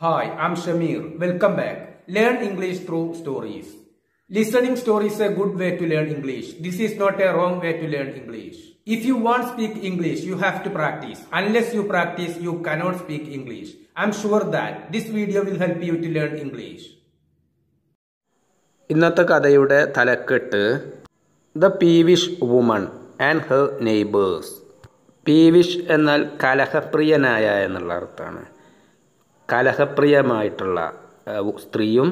Hi, I'm Shamir. Welcome back. Learn English through stories. Listening stories is a good way to learn English. This is not a wrong way to learn English. If you want to speak English, you have to practice. Unless you practice, you cannot speak English. I'm sure that this video will help you to learn English. ഇന്നത്തെ കഥയുടെ തലക്കെട്ട് the peevish woman and her neighbours. Peevish എന്നാൽ കലഹപ്രിയനായ എന്നുള്ള അർത്ഥമാണ്. കലഹപ്രിയമായിട്ടുള്ള സ്ത്രീയും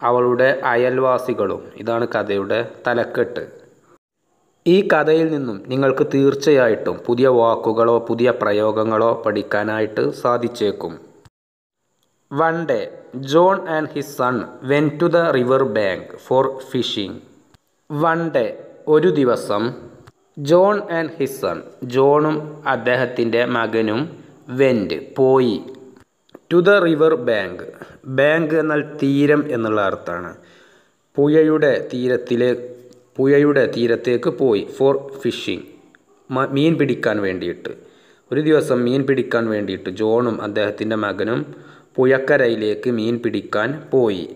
അവളുടെ അയൽവാസികളും, ഇതാണ് കഥയുടെ തലക്കെട്ട്. ഈ കഥയിൽ നിന്നും നിങ്ങൾക്ക് തീർച്ചയായിട്ടും പുതിയ വാക്കുകളോ പുതിയ പ്രയോഗങ്ങളോ പഠിക്കാനായിട്ട് സാധിച്ചേക്കും. One day, John and his son went to the river bank for fishing. One day, ഒരു ദിവസം, ജോൺ ആൻഡ് ഹിസ് സൺ, ജോണും അദ്ദേഹത്തിൻ്റെ മകനും വെൻറ്റ് പോയി, to the river bank. Bank എന്നാൽ തീരം എന്നുള്ള അർത്ഥമാണ്. പുഴയുടെ തീരത്തേക്ക് പോയി, ഫോർ ഫിഷിംഗ്, മീൻ പിടിക്കാൻ വേണ്ടിയിട്ട്. ഒരു ദിവസം മീൻ പിടിക്കാൻ വേണ്ടിയിട്ട് ജോണും അദ്ദേഹത്തിൻ്റെ മകനും പുഴക്കരയിലേക്ക് മീൻ പിടിക്കാൻ പോയി.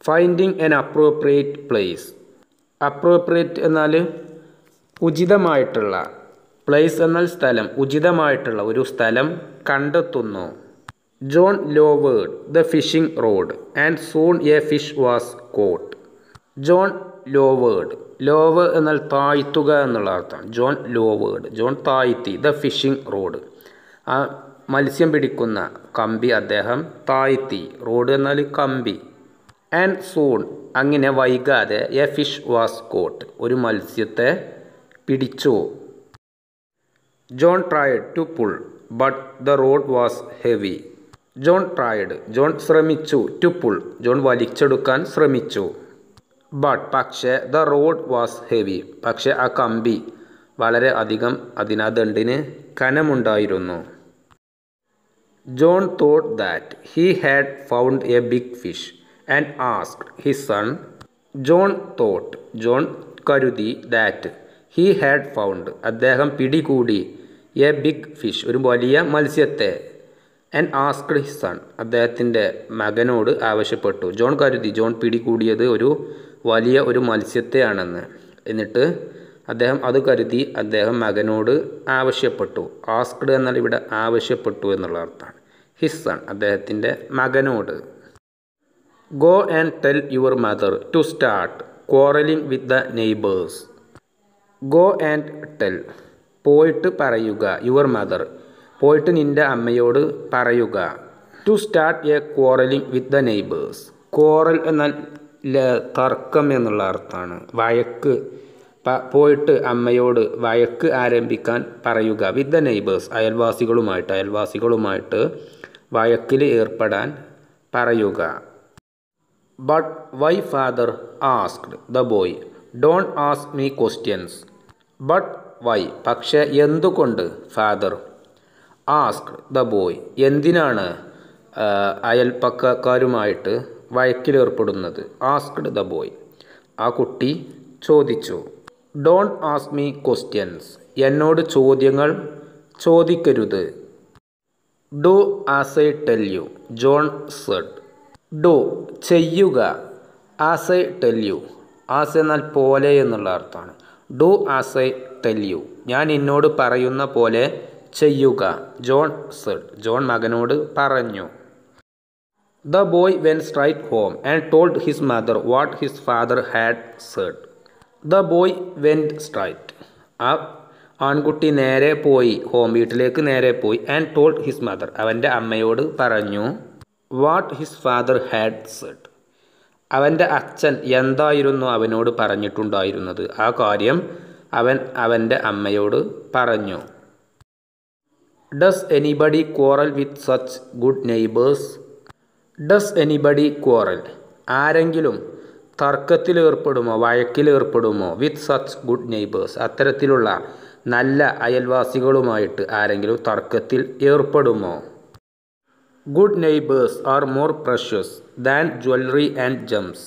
Finding an appropriate place. Appropriate എന്നാൽ ഉചിതമായിട്ടുള്ള, പ്ലേസ് എന്നാൽ സ്ഥലം, ഉചിതമായിട്ടുള്ള ഒരു സ്ഥലം കണ്ടെത്തുന്നു. John lowered the fishing rod and soon a fish was caught. John lowered, lower എന്നാൽ താഴ്ത്തുക എന്നുള്ള അർത്ഥം. ജോൺ ലോവേർഡ്, ജോൺ താഴ്ത്തി, ദ ഫിഷിംഗ് റോഡ്, ആ മത്സ്യം പിടിക്കുന്ന കമ്പി അദ്ദേഹം താഴ്ത്തി. റോഡ് എന്നാൽ കമ്പി. ആൻഡ് സൂൺ, അങ്ങനെ വൈകാതെ, എ ഫിഷ് വാസ് കോട്ട്, ഒരു മത്സ്യത്തെ പിടിച്ചു. John tried to pull but the rod was heavy. John tried, John ശ്രമിച്ചു, ടു പുൾ, ജോൺ വലിച്ചെടുക്കാൻ ശ്രമിച്ചു. ബട്ട്, പക്ഷേ, ദ റോഡ് വാസ് ഹെവി, പക്ഷേ ആ കമ്പി വളരെ അധികം, അതിനാ ദണ്ടിന് കനമുണ്ടായിരുന്നു. John thought that he had found a big fish and asked his son. John thought, John കരുതി, that he had found, അദ്ദേഹം പിടികൂടി, a big fish, ഒരു വലിയ മത്സ്യത്തെ, and asked his son, അദ്ദേഹത്തിൻ്റെ മകനോട് ആവശ്യപ്പെട്ടു. ജോൺ കരുതി, ജോൺ പിടികൂടിയത് ഒരു വലിയ ഒരു മത്സ്യത്തെയാണെന്ന്. എന്നിട്ട് അദ്ദേഹം അത് കരുതി അദ്ദേഹം മകനോട് ആവശ്യപ്പെട്ടു. ആസ്ക്ഡ് എന്നാൽ ഇവിടെ ആവശ്യപ്പെട്ടു എന്നുള്ള അർത്ഥമാണ്. ഹിസ് സൺ, അദ്ദേഹത്തിൻ്റെ മകനോട്. Go and tell your mother to start quarrelling with the neighbours. Go and tell, പോയിട്ട് പറയുക, യുവർ മദർ, പോയിട്ട് നിൻ്റെ അമ്മയോട് പറയുക. To start a quarrelling with the neighbours. Quarrel എന്നാൽ തർക്കം എന്നുള്ള അർത്ഥമാണ്, വഴക്ക്. പോയിട്ട് അമ്മയോട് വഴക്ക് ആരംഭിക്കാൻ പറയുക. വിത്ത് ദ നെയ്ബേഴ്സ്, അയൽവാസികളുമായിട്ട് വഴക്കിൽ ഏർപ്പെടാൻ പറയുക. But why father asked the boy, don't ask me questions. But why, പക്ഷേ എന്തുകൊണ്ട്, ഫാദർ ആസ്ക്ഡ് ദ ബോയ്, എന്തിനാണ് അയൽപ്പക്കക്കാരുമായിട്ട് വഴക്കിലേർപ്പെടുന്നത്. ആസ്ക്ഡ് ദ ബോയ്, ആ കുട്ടി ചോദിച്ചു. ഡോണ്ട് ആസ്ക് മീ ക്വസ്റ്റ്യൻസ്, എന്നോട് ചോദ്യങ്ങൾ ചോദിക്കരുത്. Do as I tell you, John said. Do, ചെയ്യുക, as I tell you, as എന്നാൽ പോലെ എന്നുള്ള അർത്ഥമാണ്. Do as I tell you, ഞാൻ എന്നോട് പറയുന്ന പോലെ ചെയ്യുക. ജോൺ സെഡ്, ജോൺ മകനോട് പറഞ്ഞു. The boy went straight home and told his mother what his father had said. The boy went straight, ആ ആൺകുട്ടി നേരെ പോയി, വീട്ടിലേക്ക് നേരെ പോയി. ആൻഡ് ടോൾഡ് ഹിസ് മദർ, അവൻ്റെ അമ്മയോട് പറഞ്ഞു. What his father had Z, അവൻ്റെ അച്ഛൻ എന്തായിരുന്നു അവനോട് പറഞ്ഞിട്ടുണ്ടായിരുന്നത്, ആ കാര്യം അവൻ അവൻ്റെ അമ്മയോട് പറഞ്ഞു. Does anybody quarrel with such good neighbours. Does anybody quarrel, ആരെങ്കിലും തർക്കത്തിലേർപ്പെടുമോ, വഴക്കിലേർപ്പെടുമോ, വിത്ത് സച്ച് ഗുഡ് നെയ്ബേഴ്സ്, അത്തരത്തിലുള്ള നല്ല അയൽവാസികളുമായിട്ട് ആരെങ്കിലും തർക്കത്തിൽ ഏർപ്പെടുമോ. Good neighbours are more precious than jewellery and gems.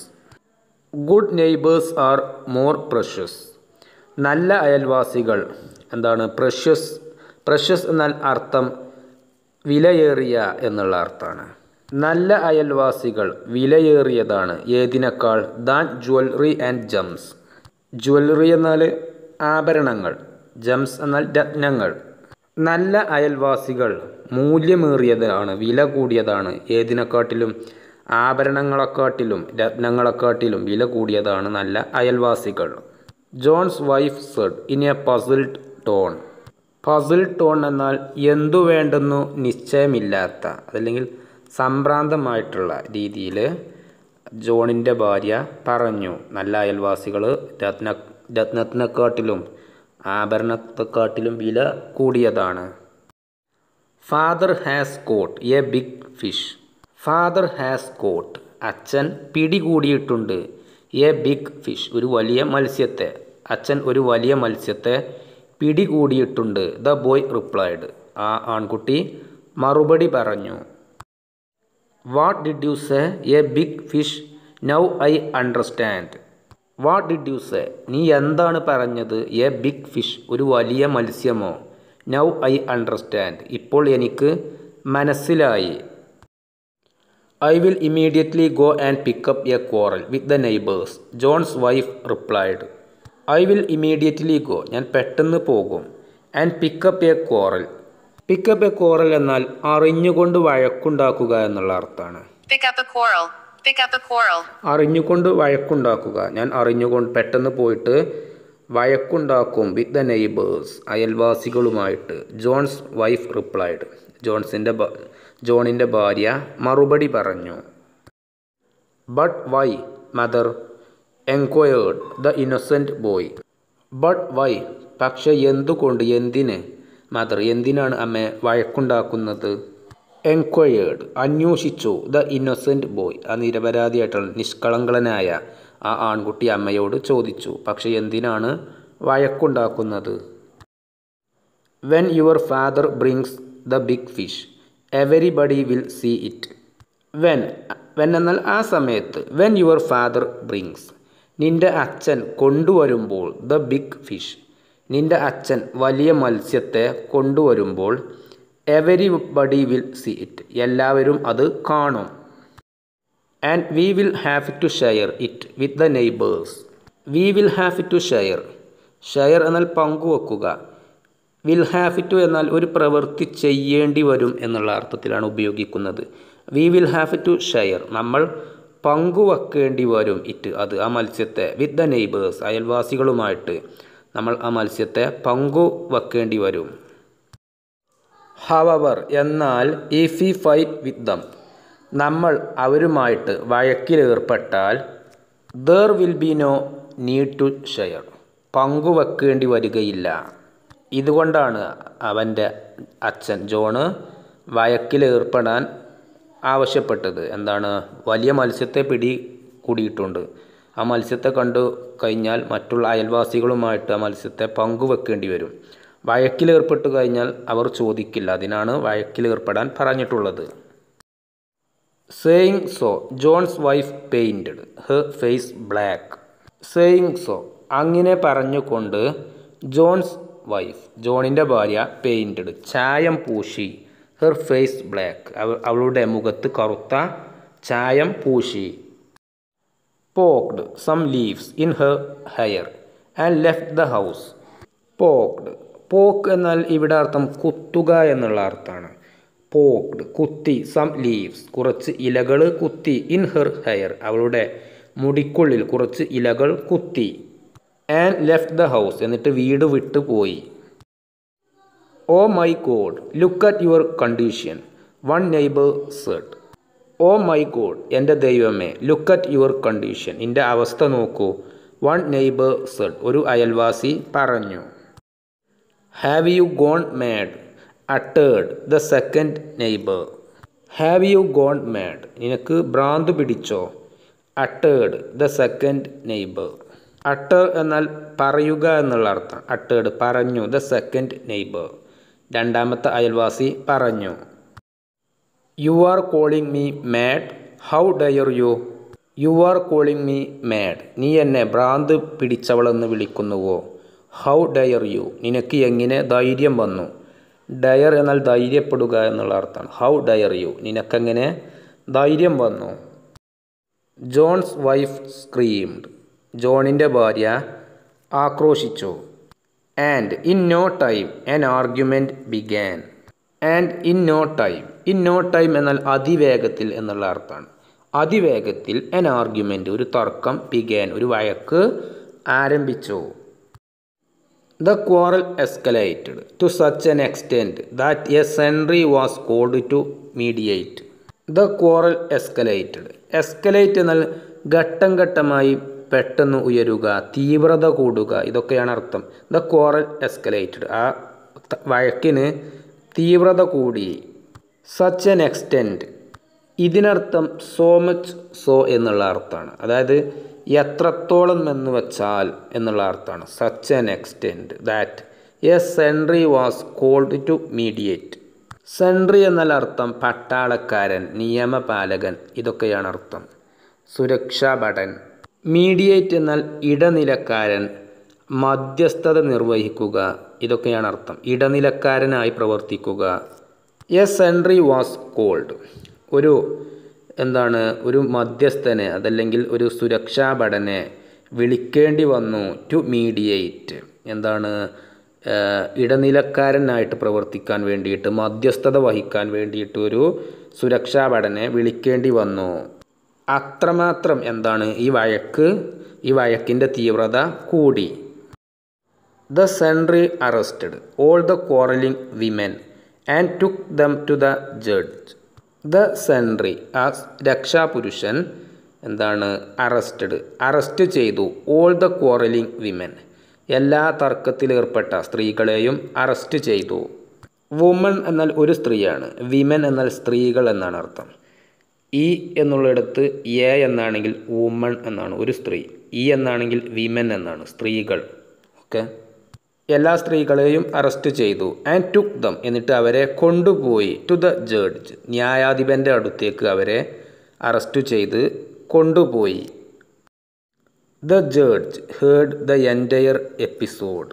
Good neighbours are more precious, നല്ല അയൽവാസികൾ എന്താണ്, പ്രഷ്യസ് എന്നാൽ അർത്ഥം വിലയേറിയ എന്നുള്ള അർത്ഥമാണ്. നല്ല അയൽവാസികൾ വിലയേറിയതാണ് ഏതിനേക്കാൾ? Than jewellery and gems. Jewellery എന്നാൽ ആഭരണങ്ങൾ, ജംസ് എന്നാൽ രത്നങ്ങൾ. നല്ല അയൽവാസികൾ മൂല്യമേറിയതാണ്, വില കൂടിയതാണ് ഏതിനെക്കാട്ടിലും? ആഭരണങ്ങളെക്കാട്ടിലും രത്നങ്ങളെക്കാട്ടിലും വില കൂടിയതാണ് നല്ല അയൽവാസികൾ. John's wife said in a puzzled tone. Puzzled tone എന്നാൽ എന്തു വേണ്ടെന്നു നിശ്ചയമില്ലാത്ത, അതല്ലെങ്കിൽ സംഭ്രാന്തമായിട്ടുള്ള രീതിയിൽ ജോണിൻ്റെ ഭാര്യ പറഞ്ഞു, നല്ല അയൽവാസികൾ രത്നത്തിനെക്കാട്ടിലും ആഭരണത്തെക്കാട്ടിലും വില കൂടിയതാണ്. Father has caught a big fish. Father has caught, അച്ഛൻ പിടികൂടിയിട്ടുണ്ട്. എ ബിഗ് ഫിഷ്, ഒരു വലിയ മത്സ്യത്തെ. അച്ഛൻ ഒരു വലിയ മത്സ്യത്തെ പിടികൂടിയിട്ടുണ്ട്. ദ ബോയ് റിപ്ലൈഡ്, ആ ആൺകുട്ടി മറുപടി പറഞ്ഞു. What did you say? A big fish. Now I understand. What did you say? നീ എന്താണ് പറഞ്ഞത്? എ ബിഗ് ഫിഷ്, ഒരു വലിയ മത്സ്യമോ? നൗ ഐ അണ്ടർസ്റ്റാൻഡ്, ഇപ്പോൾ എനിക്ക് മനസ്സിലായി. I will immediately go and pick up a quarrel with the neighbours. John's wife replied. I will immediately go, ഞാൻ പെട്ടെന്ന് പോകും. And pick up a quarrel. Pick up a quarrel എന്നാൽ അറിഞ്ഞുകൊണ്ട് വഴക്കുണ്ടാക്കുക എന്നുള്ള അർത്ഥമാണ്. അറിഞ്ഞുകൊണ്ട് വഴക്കുണ്ടാക്കുക, ഞാൻ അറിഞ്ഞുകൊണ്ട് പെട്ടെന്ന് പോയിട്ട് വഴക്കുണ്ടാക്കും. വിത്ത് ദ നെയ്ബേഴ്സ്, അയൽവാസികളുമായിട്ട്. ജോൺസ് വൈഫ് റിപ്ലൈഡ്, ജോണിൻ്റെ ഭാര്യ മറുപടി പറഞ്ഞു. But why mother enquired the innocent boy. But why, പക്ഷെ എന്തുകൊണ്ട്, എന്തിന്? മദർ, എന്തിനാണ് അമ്മ വഴക്കുണ്ടാക്കുന്നത്? എൻക്വയേർഡ്, അന്വേഷിച്ചു. ദ ഇന്നസെൻറ്റ് ബോയ്, ആ നിരപരാധിയായിട്ടുള്ള നിഷ്കളങ്കനായ ആ ആൺകുട്ടി അമ്മയോട് ചോദിച്ചു, പക്ഷെ എന്തിനാണ് വഴക്കുണ്ടാക്കുന്നത്? When your father brings the big fish everybody will see it. When എന്നാൽ ആ സമയത്ത്. വെൻ യുവർ ഫാദർ ബ്രിങ്സ്, നിൻ്റെ അച്ഛൻ കൊണ്ടുവരുമ്പോൾ. ദ ബിഗ് ഫിഷ്, നിൻ്റെ അച്ഛൻ വലിയ മത്സ്യത്തെ കൊണ്ടുവരുമ്പോൾ. എവരിബഡി വിൽ സീ ഇറ്റ്, എല്ലാവരും അത് കാണും. And we will have to share it with the neighbours. We will have to share. Share എന്നാൽ പങ്കുവെക്കുക. വിൽ ഹാവ് ടു എന്നാൽ ഒരു പ്രവൃത്തി ചെയ്യേണ്ടി വരും എന്നുള്ള അർത്ഥത്തിലാണ് ഉപയോഗിക്കുന്നത്. We will have to share, നമ്മൾ പങ്കുവെക്കേണ്ടി വരും. ഇറ്റ്, അത്, ആ മത്സ്യത്തെ. വിത്ത് ദ നെയ്ബേഴ്സ്, അയൽവാസികളുമായിട്ട് നമ്മൾ ആ മത്സ്യത്തെ പങ്കുവെക്കേണ്ടി വരും. ഹവവർ എന്നാൽ if we fight with them, നമ്മൾ അവരുമായിട്ട് വഴക്കിലേർപ്പെട്ടാൽ. There will be no need to share, പങ്കുവെക്കേണ്ടി വരികയില്ല. ഇതുകൊണ്ടാണ് അവൻ്റെ അച്ഛൻ ജോണ് വഴക്കിലേർപ്പെടാൻ ആവശ്യപ്പെട്ടത്. എന്താണ്? വലിയ മത്സ്യത്തെ പിടികൂടിയിട്ടുണ്ട്. ആ മത്സ്യത്തെ കണ്ടു കഴിഞ്ഞാൽ മറ്റുള്ള അയൽവാസികളുമായിട്ട് ആ മത്സ്യത്തെ പങ്കുവെക്കേണ്ടി വരും. വഴക്കിലേർപ്പെട്ടു കഴിഞ്ഞാൽ അവർ ചോദിക്കില്ല. അതിനാണ് വഴക്കിലേർപ്പെടാൻ പറഞ്ഞിട്ടുള്ളത്. Saying so John's wife painted her face black. Saying so, അങ്ങനെ പറഞ്ഞുകൊണ്ട്. ജോൺസ് വൈഫ്, ജോണിൻ്റെ ഭാര്യ. പെയിൻറ്റഡ്, ചായം പൂശി. ഹെർ ഫേസ് ബ്ലാക്ക്, അവളുടെ മുഖത്ത് കറുത്ത ചായം പൂശി. Poked some leaves in her hair and left the house. Poked, poke എന്നാൽ ഇവിടെ അർത്ഥം കുത്തുക എന്നുള്ള അർത്ഥമാണ്. പോക്ഡ്, കുത്തി. സം ലീവ്സ്, കുറച്ച് ഇലകൾ കുത്തി. ഇൻ ഹെർ ഹെയർ, അവളുടെ മുടിക്കുള്ളിൽ കുറച്ച് ഇലകൾ കുത്തി. ആൻഡ് ലെഫ്റ്റ് ദ ഹൗസ്, എന്നിട്ട് വീട് വിട്ടു പോയി. Oh my God, look at your condition, one neighbour said. Oh my God, എൻ്റെ ദൈവമേ. ലുക്ക് അറ്റ് യുവർ കണ്ടീഷൻ, എൻ്റെ അവസ്ഥ നോക്കൂ. വൺ നെയ്ബർ സെഡ്, ഒരു അയൽവാസി പറഞ്ഞു. Have you gone mad, uttered the second neighbour. Have you gone mad, നിനക്ക് ഭ്രാന്ത് പിടിച്ചോ? Uttered the second neighbour. Utter എന്നാൽ പറയുക എന്നുള്ള അർത്ഥം. അട്ടേർഡ്, പറഞ്ഞു. ദ സെക്കൻഡ് നെയ്ബർ, രണ്ടാമത്തെ അയൽവാസി പറഞ്ഞു. You are calling me mad, how Dyer U. You are calling me mad, നീ എന്നെ ഭ്രാന്ത് പിടിച്ചവളെന്ന് വിളിക്കുന്നുവോ? ഹൗ ഡയർ യു, നിനക്ക് എങ്ങനെ ധൈര്യം വന്നു? ഡയർ എന്നാൽ ധൈര്യപ്പെടുക എന്നുള്ള അർത്ഥമാണ്. ഹൗ ഡയർ യു, നിനക്കെങ്ങനെ ധൈര്യം വന്നു. ജോൺസ് വൈഫ് സ്ക്രീംഡ്, ജോണിൻ്റെ ഭാര്യ ആക്രോശിച്ചു. And in no time an argument began. And in no time, in no time എന്നാൽ അതിവേഗത്തിൽ എന്നുള്ള അർത്ഥമാണ്. അതിവേഗത്തിൽ ആൻ ആർഗ്യുമെൻറ്റ് ഒരു തർക്കം, ബിഗാൻ ഒരു വഴക്ക് ആരംഭിച്ചു. The quarrel escalated to such an extent that a sentry was called to mediate. The quarrel escalated. Escalate എന്നാൽ ഘട്ടം ഘട്ടമായി പെട്ടെന്ന് ഉയരുക, തീവ്രത കൂടുക, ഇതൊക്കെയാണ് അർത്ഥം. The quarrel escalated, ആ വഴക്കിന് തീവ്രത കൂടി. Such an extent, ഇതിനർത്ഥം so much so എന്നുള്ള അർത്ഥമാണ്. അതായത് എത്രത്തോളം എന്ന് വെച്ചാൽ എന്നുള്ള അർത്ഥമാണ്. Such an extent that a sentry was called to mediate. Sentry എന്നാൽ അർത്ഥം പട്ടാളക്കാരൻ, നിയമപാലകൻ, ഇതൊക്കെയാണ് അർത്ഥം. സുരക്ഷാ ഭടൻ. മീഡിയേറ്റ് എന്നാൽ ഇടനിലക്കാരൻ, മധ്യസ്ഥത നിർവഹിക്കുക, ഇതൊക്കെയാണ് അർത്ഥം. ഇടനിലക്കാരനായി പ്രവർത്തിക്കുക. എ സെൻട്രി വാസ് കോൾഡ്, ഒരു മധ്യസ്ഥനെ അതല്ലെങ്കിൽ ഒരു സുരക്ഷാ ഭടനെ വിളിക്കേണ്ടി വന്നു. ടു മീഡിയേറ്റ് ഇടനിലക്കാരനായിട്ട് പ്രവർത്തിക്കാൻ വേണ്ടിയിട്ട്, മധ്യസ്ഥത വഹിക്കാൻ വേണ്ടിയിട്ട് ഒരു സുരക്ഷാ ഭടനെ വിളിക്കേണ്ടി വന്നു. അത്രമാത്രം ഈ വഴക്കിൻ്റെ തീവ്രത കൂടി. The sentry arrested all the quarrelling women and took them to the judge. The sentry, ആ രക്ഷാപുരുഷൻ അറസ്റ്റ് ചെയ്തു. ഓൾ ദ ക്വാറലിംഗ് വിമൻ, എല്ലാ തർക്കത്തിലേർപ്പെട്ട സ്ത്രീകളെയും അറസ്റ്റ് ചെയ്തു. വുമൺ എന്നാൽ ഒരു സ്ത്രീയാണ്, വിമൻ എന്നാൽ സ്ത്രീകൾ എന്നാണ് അർത്ഥം. ഇ എന്നുള്ളിടത്ത് എ എന്നാണെങ്കിൽ വുമൺ എന്നാണ് ഒരു സ്ത്രീ, ഇ എന്നാണെങ്കിൽ വിമൻ എന്നാണ് സ്ത്രീകൾ. ഓക്കെ, എല്ലാ സ്ത്രീകളെയും അറസ്റ്റ് ചെയ്തു. ആൻഡ് ടുക്ക് ദം, എന്നിട്ട് അവരെ കൊണ്ടുപോയി. ടു ദ ജഡ്ജ്, ന്യായാധിപൻ്റെ അടുത്തേക്ക് അവരെ അറസ്റ്റ് ചെയ്ത് കൊണ്ടുപോയി. The judge heard the entire episode.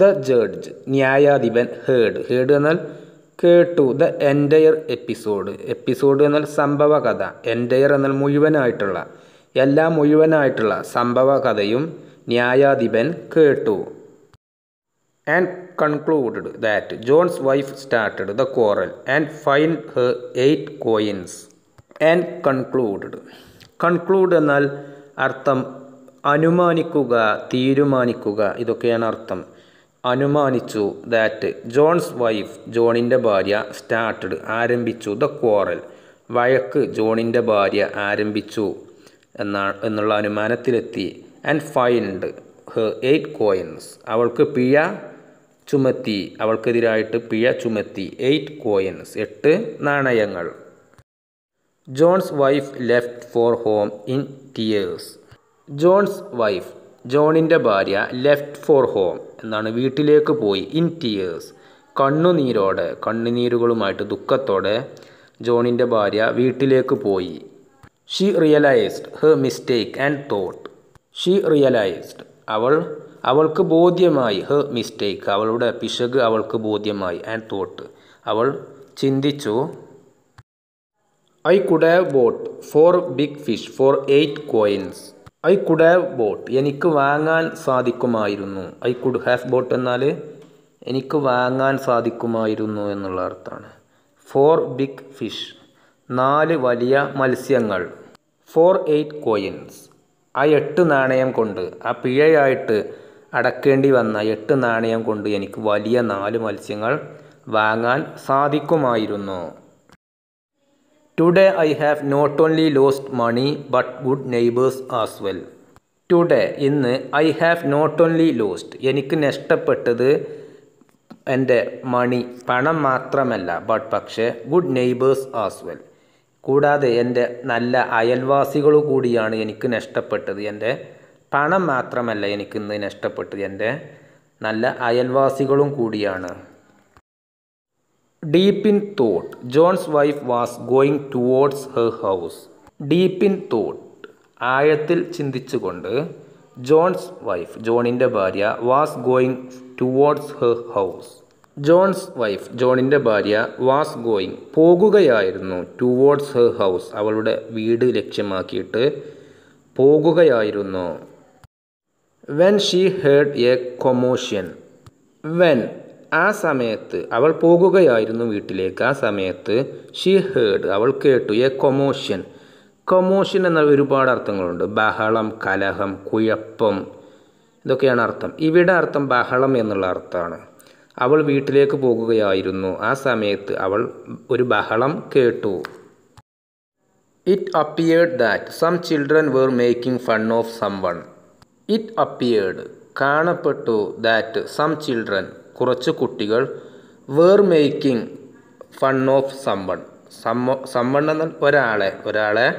The judge, ന്യായാധിപൻ, ഹേർഡ് എന്നാൽ കേട്ടു. ദ എൻറ്റയർ എപ്പിസോഡ് എന്നാൽ സംഭവ കഥ, എൻറ്റയർ എന്നാൽ മുഴുവനായിട്ടുള്ള, എല്ലാം മുഴുവനായിട്ടുള്ള സംഭവ കഥയും ന്യായാധിപൻ കേട്ടു. And concluded that John's wife started the quarrel and fined her 8 coins. And conclude എന്നാൽ അർത്ഥം അനുമാനിക്കുക, തീരുമാനിക്കുക, ഇതൊക്കെയാണ് അർത്ഥം. അനുമാനിച്ചു. ദാറ്റ് ജോൺസ് വൈഫ്, ജോണിൻ്റെ ഭാര്യ, സ്റ്റാർട്ടഡ് ആരംഭിച്ചു. ദ ക്വാറൽ, വഴക്ക് ജോണിൻ്റെ ഭാര്യ ആരംഭിച്ചു എന്നുള്ള അനുമാനത്തിലെത്തി. ആൻഡ് ഫൈൻഡ് ഹർ 8 coins, അവൾക്ക് അവൾക്കെതിരായിട്ട് പിഴ ചുമത്തി. 8 coins, 8 നാണയങ്ങൾ. John's wife left for home in tears. John's wife, ജോണിൻ്റെ ഭാര്യ, ലെഫ്റ്റ് ഫോർ ഹോം വീട്ടിലേക്ക് പോയി. ഇൻ ടിയേഴ്സ്, കണ്ണുനീരുകളുമായിട്ട്, ദുഃഖത്തോടെ ജോണിൻ്റെ ഭാര്യ വീട്ടിലേക്ക് പോയി. She realised her mistake and thought. She realised, അവൾക്ക് ബോധ്യമായി. ഹർ മിസ്റ്റേക്ക്, അവളുടെ പിശക് അവൾക്ക് ബോധ്യമായി. ആൻഡ് തോട്ട്, അവൾ ചിന്തിച്ചു. I could have bought 4 big fish for 8 coins. I could have bought, എനിക്ക് വാങ്ങാൻ സാധിക്കുമായിരുന്നു. ഐ കുഡ് ഹാവ് ബോട്ട് എന്നാൽ എനിക്ക് വാങ്ങാൻ സാധിക്കുമായിരുന്നു എന്നുള്ള അർത്ഥമാണ്. 4 big fish, 4 വലിയ മത്സ്യങ്ങൾ. for 8 coins, ആ 8 നാണയം കൊണ്ട്, ആ പിഴയായിട്ട് അടക്കേണ്ടി വന്ന 8 നാണയം കൊണ്ട് എനിക്ക് വലിയ 4 മത്സ്യങ്ങൾ വാങ്ങാൻ സാധിക്കുമായിരുന്നു. Today I have not only lost money but good neighbours as well. Today, ഇന്ന്, I have not only lost, എനിക്ക് നഷ്ടപ്പെട്ടത് എൻ്റെ മണി, പണം മാത്രമല്ല, ബട്ട് പക്ഷേ, ഗുഡ് നെയ്ബേഴ്സ് ആസ് വെൽ, കൂടാതെ എൻ്റെ നല്ല അയൽവാസികൾ കൂടിയാണ് എനിക്ക് നഷ്ടപ്പെട്ടത്. എൻ്റെ പണം മാത്രമല്ല എനിക്കിന്ന് നഷ്ടപ്പെട്ടത്, എൻ്റെ നല്ല അയൽവാസികളും കൂടിയാണ്. Deep in thought John's wife was going towards her house. Deep in thought, ആഴത്തിൽ ചിന്തിച്ചുകൊണ്ട്, ജോൺസ് വൈഫ്, ജോണിൻ്റെ ഭാര്യ, was going towards her house, John's wife ജോണിൻ്റെ ഭാര്യ വാസ് ഗോയിങ് പോകുകയായിരുന്നു ടുവേർഡ്സ് ഹെർ ഹൗസ് അവളുടെ വീട് ലക്ഷ്യമാക്കിയിട്ട് പോകുകയായിരുന്നു. When she heard a commotion when ആ സമയത്ത് അവൾ പോകുകയായിരുന്നു വീട്ടിലേക്ക്. ആ സമയത്ത് ഷീ ഹേർഡ് അവൾ കേട്ടു എ കൊമോഷൻ. കൊമോഷൻ എന്ന ഒരുപാട് അർത്ഥങ്ങളുണ്ട്. ബഹളം, കലഹം, കുഴപ്പം, ഇതൊക്കെയാണ് അർത്ഥം. ഇവിടെ അർത്ഥം ബഹളം എന്നുള്ള അർത്ഥമാണ്. അവൾ വീട്ടിലേക്ക് പോകുകയായിരുന്നു. ആ സമയത്ത് അവൾ ഒരു ബഹളം കേട്ടു. It appeared that some children were making fun of someone. It appeared കാണപ്പെട്ടു ദാറ്റ് സം ചിൽഡ്രൻ കുറച്ച് കുട്ടികൾ were making fun of someone. Someone എന്നാൽ ഒരാളെ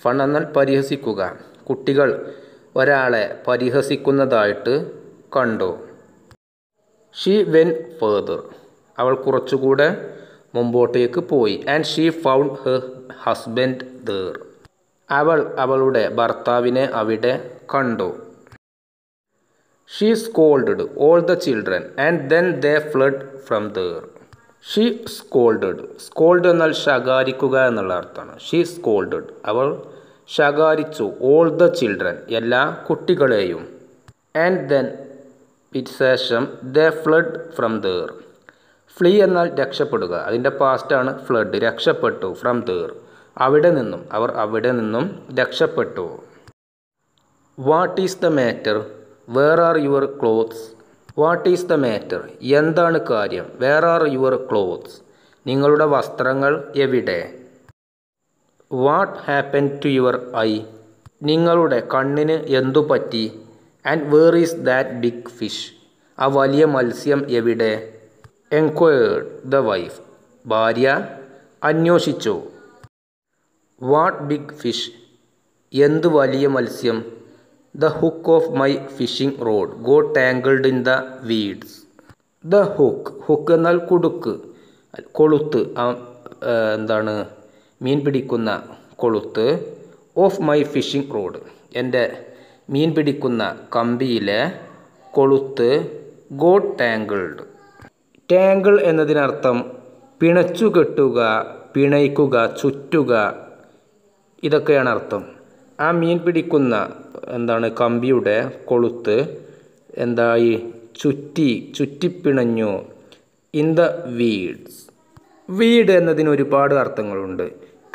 ഫൺ എന്നാൽ പരിഹസിക്കുക. കുട്ടികൾ ഒരാളെ പരിഹസിക്കുന്നതായിട്ട് കണ്ടു. ഷീ വെൻ ഫേർദർ അവൾ കുറച്ചുകൂടെ മുമ്പോട്ടേക്ക് പോയി. And she found her husband there അവൾ അവളുടെ ഭർത്താവിനെ അവിടെ കണ്ടു. She scolded all the children and then they fled from there. She scolded scold എന്നാൽ ശകാരിക്കുക എന്നുള്ള അർത്ഥമാണ്. ഷീ സ്കോൾഡഡ് അവൾ ശകാരിച്ചു ഓൾ ദ ചിൽഡ്രൻ എല്ലാ കുട്ടികളെയും. ആൻഡ് ദെൻ ശേഷം they fled from there. Flee എന്നാൽ രക്ഷപ്പെടുക. അതിൻ്റെ പാസ്റ്റാണ് ഫ്ലഡ്. രക്ഷപ്പെട്ടു. ഫ്രം ദേർ അവിടെ നിന്നും. അവർ അവിടെ നിന്നും രക്ഷപ്പെട്ടു. What is the matter where are your clothes. What is the matter എന്താണ് കാര്യം. വേർ ആർ യുവർ ക്ലോത്ത്സ് നിങ്ങളുടെ വസ്ത്രങ്ങൾ എവിടെ. What happen to your eye നിങ്ങളുടെ കണ്ണിന് എന്തു പറ്റി. And where is that big fish ആ വലിയ മത്സ്യം എവിടെ. എൻക്വയർഡ് ദ വൈഫ് ഭാര്യ അന്വേഷിച്ചു. വാട്ട് ബിഗ് ഫിഷ് എന്ത് വലിയ മത്സ്യം. The hook of my fishing rod got tangled in the weeds. The hook എന്നാൽ കുടുക്ക്, കൊളുത്ത്, എന്താണ് മീൻ പിടിക്കുന്ന കൊളുത്ത്. ഓഫ് മൈ ഫിഷിംഗ് റോഡ് എൻ്റെ മീൻ പിടിക്കുന്ന കമ്പിയിലെ കൊളുത്ത്. Got tangled. ടാങ്കിൾ എന്നതിനർത്ഥം പിണച്ചു കെട്ടുക, പിണയ്ക്കുക, ചുറ്റുക, ഇതൊക്കെയാണ് അർത്ഥം. ആ മീൻ പിടിക്കുന്ന കമ്പിയുടെ കൊളുത്ത് എന്തായി ചുറ്റിപ്പിണഞ്ഞു. In the weeds. വീഡ് എന്നതിന് ഒരുപാട് അർത്ഥങ്ങളുണ്ട്.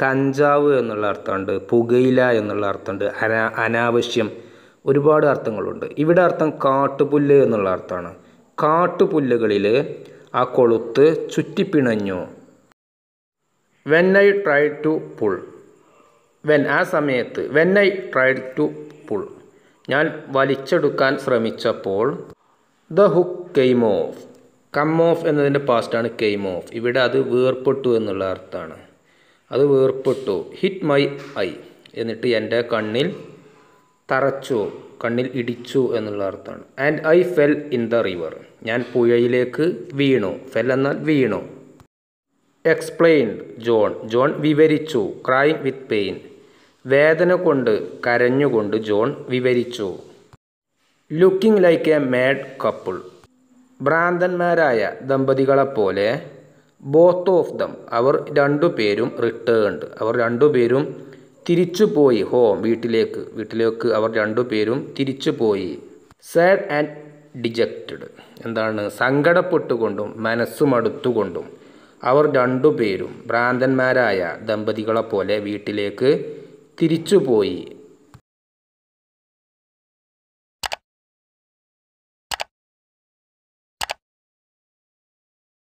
കഞ്ചാവ് എന്നുള്ള അർത്ഥമുണ്ട്, പുകയില എന്നുള്ള അർത്ഥമുണ്ട്, അനാവശ്യം, ഒരുപാട് അർത്ഥങ്ങളുണ്ട്. ഇവിടെ അർത്ഥം കാട്ടുപുല്ല് എന്നുള്ള അർത്ഥമാണ്. കാട്ടുപുല്ലുകളിൽ ആ കൊളുത്ത് ചുറ്റിപ്പിണഞ്ഞു. When I tried to pull. When ആ സമയത്ത്. When I tried to pull ഞാൻ വലിച്ചെടുക്കാൻ ശ്രമിച്ചപ്പോൾ. The hook came off. Come off എന്നതിൻ്റെ പാസ്റ്റാണ് കെയിം ഓഫ്. ഇവിടെ അത് വേർപ്പെട്ടു എന്നുള്ള അർത്ഥമാണ്. അത് വേർപ്പെട്ടു. ഹിറ്റ് മൈ ഐ എന്നിട്ട് എൻ്റെ കണ്ണിൽ തറച്ചു, കണ്ണിൽ ഇടിച്ചു എന്നുള്ള അർത്ഥമാണ്. And I fell in the river ഞാൻ പുഴയിലേക്ക് വീണു. ഫെൽ എന്നാൽ വീണു. എക്സ്പ്ലെയിൻഡ് ജോൺ വിവരിച്ചു. ക്രൈങ് വിത്ത് പെയിൻ വേദന കൊണ്ട് കരഞ്ഞുകൊണ്ട് ജോൺ വിവരിച്ചു. Looking like a mad couple ഭ്രാന്തന്മാരായ ദമ്പതികളെപ്പോലെ. ബോത്ത് ഓഫ് ദം അവർ രണ്ടുപേരും റിട്ടേൺഡ് അവർ രണ്ടുപേരും തിരിച്ചുപോയി. ഹോം വീട്ടിലേക്ക് അവർ രണ്ടുപേരും തിരിച്ചുപോയി. സാഡ് ആൻഡ് ഡിജക്റ്റഡ് സങ്കടപ്പെട്ടുകൊണ്ടും മനസ്സുമടുത്തുകൊണ്ടും അവർ രണ്ടുപേരും ഭ്രാന്തന്മാരായ ദമ്പതികളെപ്പോലെ വീട്ടിലേക്ക് തിരിച്ചുപോയി.